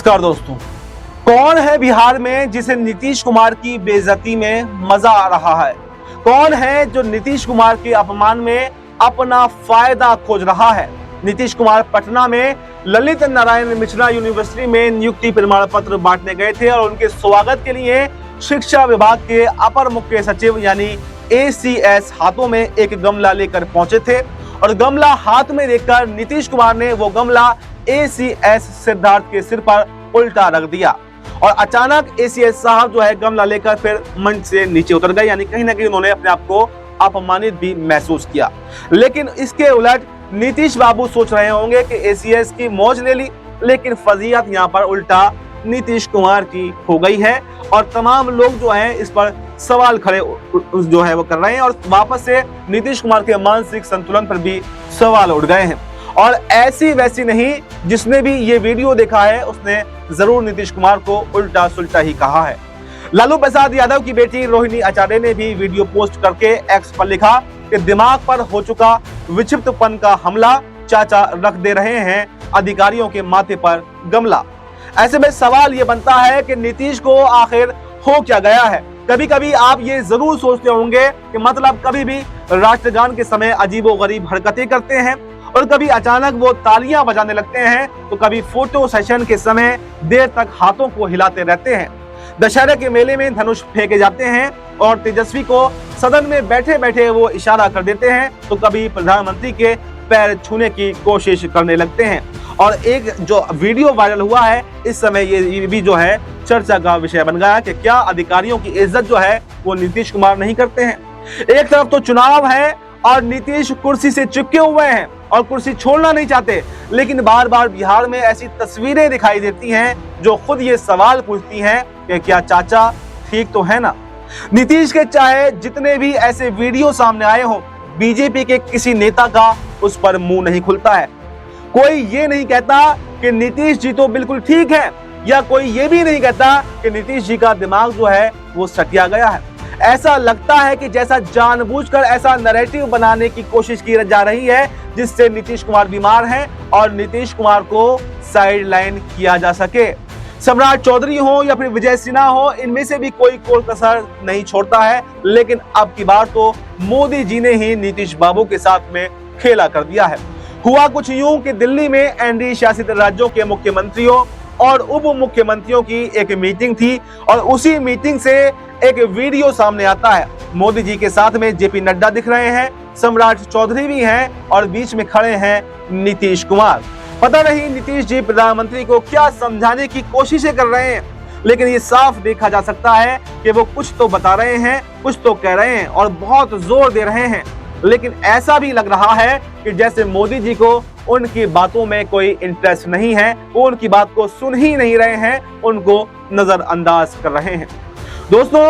नमस्कार दोस्तों। कौन है बिहार में जिसे नीतीश कुमार की बेइज्जती में मजा आ रहा है? कौन है जो नीतीश कुमार के अपमान में अपना फायदा खोज रहा है? नीतीश कुमार पटना में ललित नारायण मिश्रा यूनिवर्सिटी में नियुक्ति प्रमाण पत्र बांटने गए थे और उनके स्वागत के लिए शिक्षा विभाग के अपर मुख्य सचिव यानी ACS हाथों में एक गमला लेकर पहुंचे थे और गमला हाथ में देखकर नीतीश कुमार ने वो गमला ACS सिद्धार्थ के सिर पर उल्टा रख दिया और अचानक ACS साहब जो है गमला लेकर फिर मंच से नीचे उतर गए, यानी कहीं ना कहीं उन्होंने अपने आप को अपमानित भी महसूस किया। लेकिन इसके उलट नीतीश बाबू सोच रहे होंगे कि ACS की मौज ले ली, लेकिन फजीहत यहाँ पर उल्टा नीतीश कुमार की हो गई है और तमाम लोग जो हैं इस पर सवाल खड़े जो है वो कर रहे हैं और वापस से नीतीश कुमार के मानसिक संतुलन पर भी सवाल उठ गए हैं। और ऐसी वैसी नहीं, जिसने भी ये वीडियो देखा है उसने जरूर नीतीश कुमार को उल्टा सुल्टा ही कहा है। लालू प्रसाद यादव की बेटी रोहिणी आचार्य ने भी वीडियो पोस्ट करके एक्स पर लिखा कि दिमाग पर हो चुका विक्षिप्तपन का हमला, चाचा रख दे रहे हैं अधिकारियों के माथे पर गमला। ऐसे में सवाल ये बनता है कि नीतीश को आखिर हो क्या गया है? कभी कभी आप ये जरूर सोचते होंगे कि मतलब कभी भी राष्ट्रगान के समय अजीबोगरीब हरकतें करते हैं और कभी अचानक वो तालियां बजाने लगते हैं, तो कभी फोटो सेशन के समय देर तक हाथों को हिलाते रहते हैं। दशहरे के मेले में धनुष फेंके जाते हैं और तेजस्वी को सदन में बैठे बैठे वो इशारा कर देते हैं, तो कभी प्रधानमंत्री के पैर छूने की कोशिश करने लगते हैं। और एक जो वीडियो वायरल हुआ है इस समय ये भी जो है चर्चा का विषय बन गया कि क्या अधिकारियों की इज्जत जो है वो नीतीश कुमार नहीं करते हैं। एक तरफ तो चुनाव है और नीतीश कुर्सी से चिपके हुए हैं और कुर्सी छोड़ना नहीं चाहते, लेकिन बार बार बिहार में ऐसी तस्वीरें दिखाई देती हैं जो खुद ये सवाल पूछती हैं कि क्या चाचा ठीक तो है ना? नीतीश के चाहे जितने भी ऐसे वीडियो सामने आए हों, बीजेपी के किसी नेता का उस पर मुंह नहीं खुलता है। कोई ये नहीं कहता कि नीतीश जी तो बिल्कुल ठीक है, या कोई ये भी नहीं कहता कि नीतीश जी का दिमाग जो है वो सटिया गया है। ऐसा लगता है कि जैसा जानबूझकर ऐसा नैरेटिव बनाने की कोशिश की जा रही है जिससे नीतीश कुमार बीमार हैं और नीतीश कुमार को साइडलाइन किया जा सके। सम्राट चौधरी हो या फिर विजय सिन्हा हो, इनमें से भी कोई कसर नहीं छोड़ता है, लेकिन अब की बार तो मोदी जी ने ही नीतीश बाबू के साथ में खेला कर दिया है। हुआ कुछ यूं कि दिल्ली में एनडीए शासित राज्यों के मुख्यमंत्रियों और उप मुख्यमंत्रियों की एक मीटिंग थी और उसी मीटिंग से एक वीडियो सामने आता है। मोदी जी के साथ में जेपी नड्डा दिख रहे हैं, सम्राट चौधरी भी हैं और बीच में खड़े हैं नीतीश कुमार। पता नहीं नीतीश जी प्रधानमंत्री को क्या समझाने की कोशिशें कर रहे हैं, लेकिन ये साफ देखा जा सकता है कि वो कुछ तो बता रहे हैं, कुछ तो कह रहे हैं और बहुत जोर दे रहे हैं, लेकिन ऐसा भी लग रहा है कि जैसे मोदी जी को उनकी बातों में कोई इंटरेस्ट नहीं है, वो उनकी बात को सुन ही नहीं रहे हैं, उनको नजरअंदाज कर रहे हैं। दोस्तों,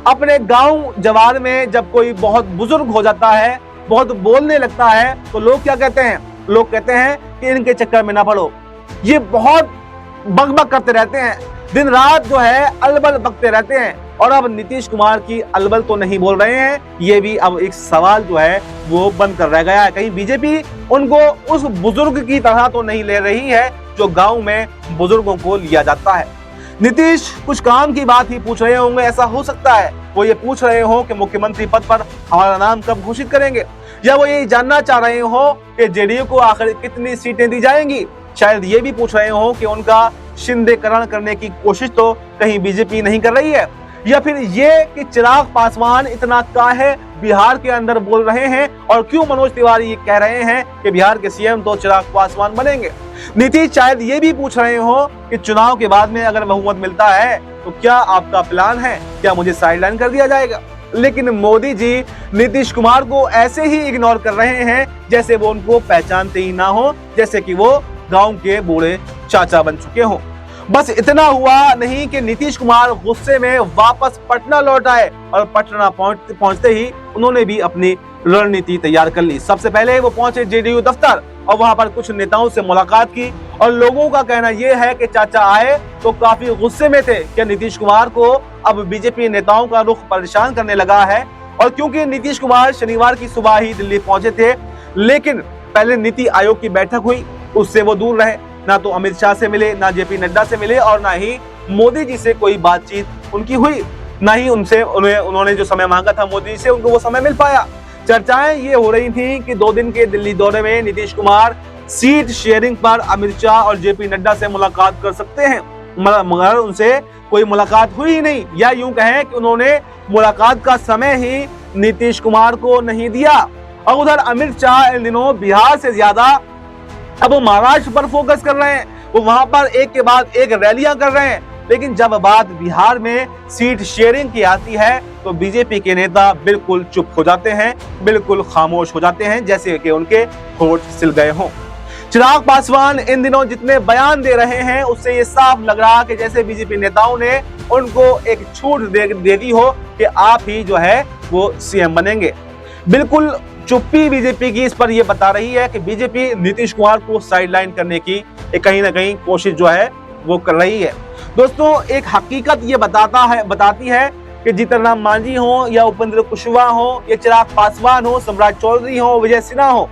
अपने गांव जवार में जब कोई बहुत बुजुर्ग हो जाता है, बहुत बोलने लगता है, तो लोग क्या कहते हैं? लोग कहते हैं कि इनके चक्कर में ना पड़ो, ये बहुत बकबक करते रहते हैं, दिन रात जो है अलबल बकते रहते हैं। और अब नीतीश कुमार की अलबल तो नहीं बोल रहे हैं, ये भी अब एक सवाल जो है वो बंद कर रह गया है। कहीं बीजेपी उनको उस बुजुर्ग की तरह तो नहीं ले रही है जो गांव में बुजुर्गों को लिया जाता है। नीतीश कुछ काम की बात ही पूछ रहे होंगे, ऐसा हो सकता है वो ये पूछ रहे हो कि मुख्यमंत्री पद पर हमारा नाम कब घोषित करेंगे, या वो ये जानना चाह रहे हो कि जेडीयू को आखिर कितनी सीटें दी जाएंगी। शायद ये भी पूछ रहे हो कि उनका शिंदेकरण करने की कोशिश तो कहीं बीजेपी नहीं कर रही है, या फिर ये कि चिराग पासवान इतना काहे बिहार के अंदर बोल रहे हैं और क्यों मनोज तिवारी ये कह रहे हैं कि बिहार के सीएम तो चिराग पासवान बनेंगे। नीतीश शायद ये भी पूछ रहे हो कि चुनाव के बाद में अगर बहुमत मिलता है तो क्या आपका प्लान है, क्या मुझे साइडलाइन कर दिया जाएगा? लेकिन मोदी जी नीतीश कुमार को ऐसे ही इग्नोर कर रहे हैं जैसे वो उनको पहचानते ही ना हो, जैसे कि वो गांव के बूढ़े चाचा बन चुके हों। बस इतना हुआ नहीं कि नीतीश कुमार गुस्से में वापस पटना लौट आए और पटना पहुंचते ही उन्होंने भी अपनी रणनीति तैयार कर ली। सबसे पहले वो पहुंचे जेडीयू दफ्तर और वहां पर कुछ नेताओं से मुलाकात की और लोगों का कहना यह है कि चाचा आए तो काफी गुस्से में थे कि नीतीश कुमार को अब बीजेपी नेताओं का रुख परेशान करने लगा है। और क्योंकि नीतीश कुमार शनिवार की सुबह ही दिल्ली पहुंचे थे, लेकिन पहले नीति आयोग की बैठक हुई, उससे वो दूर रहे। ना तो अमित शाह से मिले, ना जेपी नड्डा से मिले और ना ही मोदी जी से कोई बातचीत उनकी हुई, ना ही उन्होंने जो समय मांगा था मोदी जी से उनको वो समय मिल पाया। चर्चाएं ये हो रही थी कि 2 दिन के दिल्ली दौरे में नीतीश कुमार सीट शेयरिंग पर अमित शाह और जेपी नड्डा से मुलाकात कर सकते हैं, मगर उनसे कोई मुलाकात हुई ही नहीं, या यूं कहें कि उन्होंने मुलाकात का समय ही नीतीश कुमार को नहीं दिया। और उधर अमित शाह इन दिनों बिहार से ज्यादा अब वो महाराष्ट्र पर फोकस कर रहे हैं, वो वहां पर एक के बाद एक रैलियां कर रहे हैं। लेकिन जब बात बिहार में सीट शेयरिंग की आती है तो बीजेपी के नेता बिल्कुल चुप हो जाते हैं, बिल्कुल खामोश हो जाते हैं, जैसे कि उनके होठ सिल गए हों। चिराग पासवान इन दिनों जितने बयान दे रहे हैं उससे ये साफ लग रहा कि जैसे बीजेपी नेताओं ने उनको एक छूट दे दी हो कि आप ही जो है वो सीएम बनेंगे। बिल्कुल चुप्पी बीजेपी की इस पर यह बता रही है कि बीजेपी नीतीश कुमार को साइडलाइन करने की कहीं ना कहीं कोशिश जो है वो कर रही है। दोस्तों, एक हकीकत ये बताती है कि जीतन राम मांझी हो या उपेंद्र कुशवाहा हो या चिराग पासवान हो, सम्राट चौधरी हो, विजय सिन्हा हो,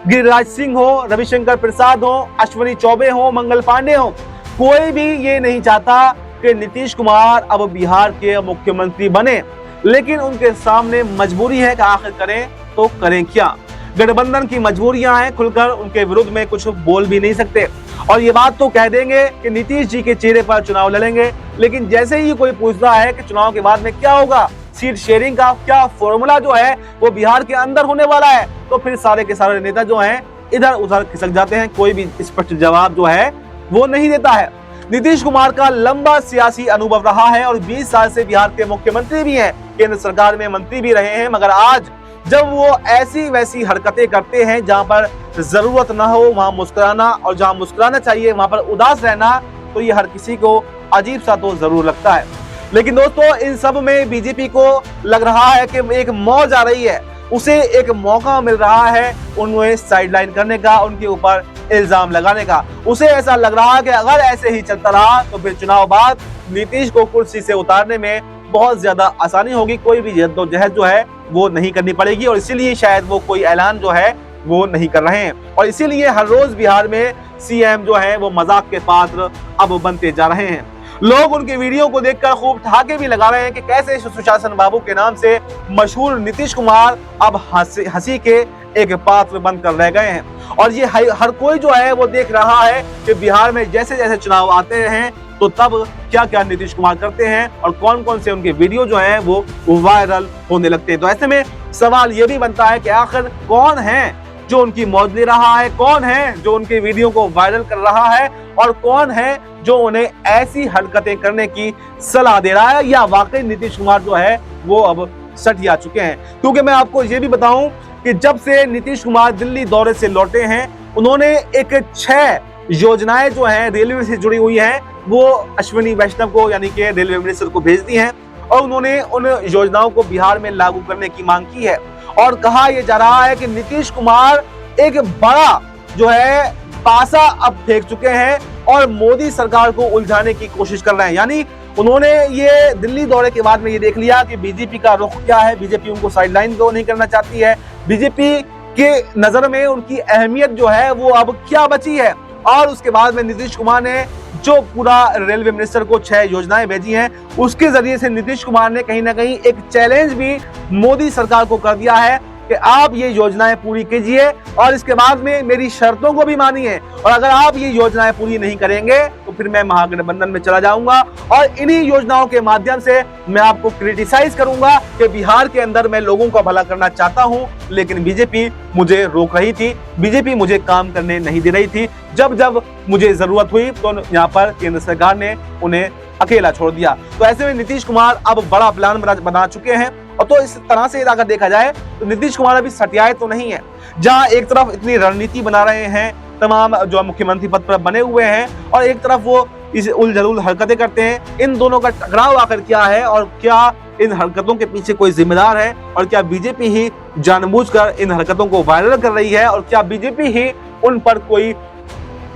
गिरिराज सिंह हो, रविशंकर प्रसाद हो, अश्विनी चौबे हो, मंगल पांडे हो, कोई भी ये नहीं चाहता कि नीतीश कुमार अब बिहार के मुख्यमंत्री बने। लेकिन उनके सामने मजबूरी है कि आखिर करें तो करें क्या। गठबंधन की मजबूरियां हैं, खुलकर उनके विरुद्ध में कुछ बोल भी नहीं सकते और ये बात तो कह देंगे कि नीतीश जी के चेहरे पर चुनाव लड़ेंगे। लेकिन जैसे ही कोई पूछता है कि चुनाव के बाद में क्या होगा, सीट शेयरिंग का क्या फॉर्मूला जो है वो बिहार के अंदर होने वाला है, तो फिर सारे के सारे नेता जो हैं इधर उधर खिसक जाते हैं, कोई भी स्पष्ट जवाब जो है वो नहीं देता है। नीतीश कुमार का लंबा सियासी अनुभव रहा है और 20 साल से बिहार के मुख्यमंत्री भी हैं, केंद्र सरकार में मंत्री भी रहे हैं, मगर आज जब वो ऐसी वैसी हरकतें करते हैं जहां पर जरूरत ना हो वहां मुस्कुराना और जहां मुस्कुराना चाहिए वहां पर उदास रहना, तो ये हर किसी को अजीब सा तो जरूर लगता है। लेकिन दोस्तों, इन सब में बीजेपी को लग रहा है कि एक मौज आ रही है, उसे एक मौका मिल रहा है उन्हें साइडलाइन करने का, उनके ऊपर इल्जाम लगाने का। उसे ऐसा लग रहा है कि अगर ऐसे ही चलता रहा तो फिर चुनाव बाद नीतीश को कुर्सी से उतारने में बहुत ज्यादा आसानी होगी, कोई भी जद्दोजहद जो है वो नहीं करनी पड़ेगी और इसीलिए शायद वो कोई ऐलान जो है वो नहीं कर रहे हैं। और इसीलिए हर रोज बिहार में सीएम जो है वो मजाक के पात्र अब बनते जा रहे हैं। लोग उनके वीडियो को देखकर खूब ठहाके भी लगा रहे हैं कि कैसे सुशासन बाबू के नाम से मशहूर नीतीश कुमार अब हंसी के एक पात्र बनकर रह गए हैं। और ये हर कोई जो है वो देख रहा है कि बिहार में जैसे जैसे चुनाव आते हैं तो तब क्या क्या नीतीश कुमार करते हैं और कौन कौन से उनके वीडियो जो हैं वो वायरल होने लगते हैं। तो ऐसे में सवाल ये भी बनता है कि आखिर कौन है जो उनकी मौज ले रहा है, कौन है जो उनके वीडियो को वायरल कर रहा है और कौन है जो उन्हें ऐसी हरकतें करने की सलाह दे रहा है, या वाकई नीतीश कुमार जो है वो अब सटिया चुके हैं। क्योंकि मैं आपको ये भी बताऊं कि जब से नीतीश कुमार दिल्ली दौरे से लौटे हैं उन्होंने एक 6 योजनाएं जो हैं रेलवे से जुड़ी हुई हैं वो अश्विनी वैष्णव को यानी कि रेलवे मिनिस्टर को भेज दी हैं और उन्होंने उन योजनाओं को बिहार में लागू करने की मांग की है। और कहा यह जा रहा है कि नीतीश कुमार एक बड़ा जो है पासा अब फेंक चुके हैं और मोदी सरकार को उलझाने की कोशिश कर रहे हैं। यानी उन्होंने ये दिल्ली दौरे के बाद में ये देख लिया कि बीजेपी का रुख क्या है, बीजेपी उनको साइडलाइन तो नहीं करना चाहती है, बीजेपी के नजर में उनकी अहमियत जो है वो अब क्या बची है। और उसके बाद में नीतीश कुमार ने जो पूरा रेलवे मिनिस्टर को 6 योजनाएं भेजी हैं उसके जरिए से नीतीश कुमार ने कहीं ना कहीं एक चैलेंज भी मोदी सरकार को कर दिया है कि आप ये योजनाएं पूरी कीजिए और इसके बाद में मेरी शर्तों को भी मानिए, और अगर आप ये योजनाएं पूरी नहीं करेंगे तो फिर मैं महागठबंधन में चला जाऊंगा और इन्हीं योजनाओं के माध्यम से मैं आपको क्रिटिसाइज करूंगा कि बिहार के अंदर मैं लोगों का भला करना चाहता हूं लेकिन बीजेपी मुझे रोक रही थी, बीजेपी मुझे काम करने नहीं दे रही थी, जब जब मुझे जरूरत हुई तो यहाँ पर केंद्र सरकार ने उन्हें अकेला छोड़ दिया। तो ऐसे में नीतीश कुमार अब बड़ा प्लान बना चुके हैं। और तो इस तरह से अगर देखा जाए तो नीतीश कुमार अभी सटियाए तो नहीं है, जहां एक तरफ इतनी रणनीति बना रहे हैं तमाम जो मुख्यमंत्री पद पर बने हुए हैं और एक तरफ वो इस उलझुल हरकतें करते हैं। इन दोनों का टकराव आकर क्या है और क्या इन हरकतों के पीछे कोई जिम्मेदार है और क्या बीजेपी ही जानबूझकर इन हरकतों को वायरल कर रही है और क्या बीजेपी ही उन पर कोई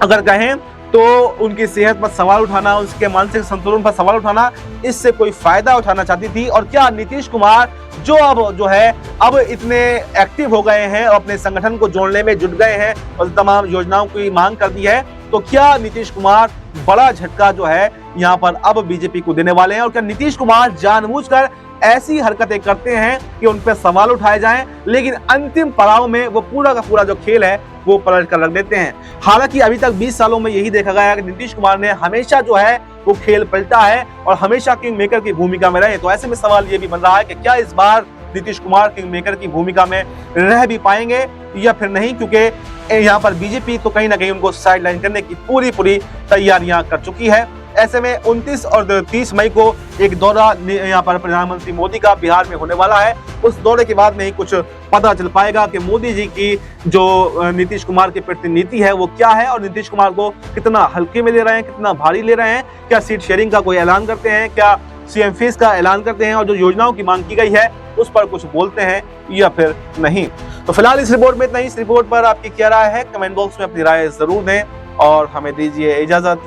अगर कहें तो उनकी सेहत पर सवाल उठाना, उसके मानसिक संतुलन पर सवाल उठाना, इससे कोई फायदा उठाना चाहती थी। और क्या नीतीश कुमार जो अब जो है अब इतने एक्टिव हो गए हैं और अपने संगठन को जोड़ने में जुट गए हैं और तमाम योजनाओं की मांग कर दी है, तो क्या नीतीश कुमार बड़ा झटका जो है यहाँ पर अब बीजेपी को देने वाले हैं, और क्या नीतीश कुमार जानबूझकर ऐसी हरकतें करते हैं कि उन पर सवाल उठाए जाएं, लेकिन अंतिम पड़ाव में वो पूरा का पूरा जो खेल है वो पलट कर रख देते हैं। हालांकि अभी तक 20 सालों में यही देखा गया है कि नीतीश कुमार ने हमेशा जो है वो खेल पलटा है और हमेशा किंग मेकर की भूमिका में रहे। तो ऐसे में सवाल ये भी बन रहा है कि क्या इस बार नीतीश कुमार किंग मेकर की भूमिका में रह भी पाएंगे या फिर नहीं, क्योंकि यहाँ पर बीजेपी तो कहीं ना कहीं उनको साइडलाइन करने की पूरी तैयारियां कर चुकी है। ऐसे में 29 और 30 मई को एक दौरा यहाँ पर प्रधानमंत्री मोदी का बिहार में होने वाला है। उस दौरे के बाद में ही कुछ पता चल पाएगा कि मोदी जी की जो नीतीश कुमार की प्रति नीति है वो क्या है, और नीतीश कुमार को कितना हल्के में ले रहे हैं, कितना भारी ले रहे हैं, क्या सीट शेयरिंग का कोई ऐलान करते हैं, क्या सीएम फीस का ऐलान करते हैं, और जो योजनाओं की मांग की गई है उस पर कुछ बोलते हैं या फिर नहीं। तो फिलहाल इस रिपोर्ट में इतना ही। इस रिपोर्ट पर आपकी क्या राय है, कमेंट बॉक्स में अपनी राय जरूर दें और हमें दीजिए इजाजत।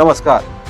नमस्कार।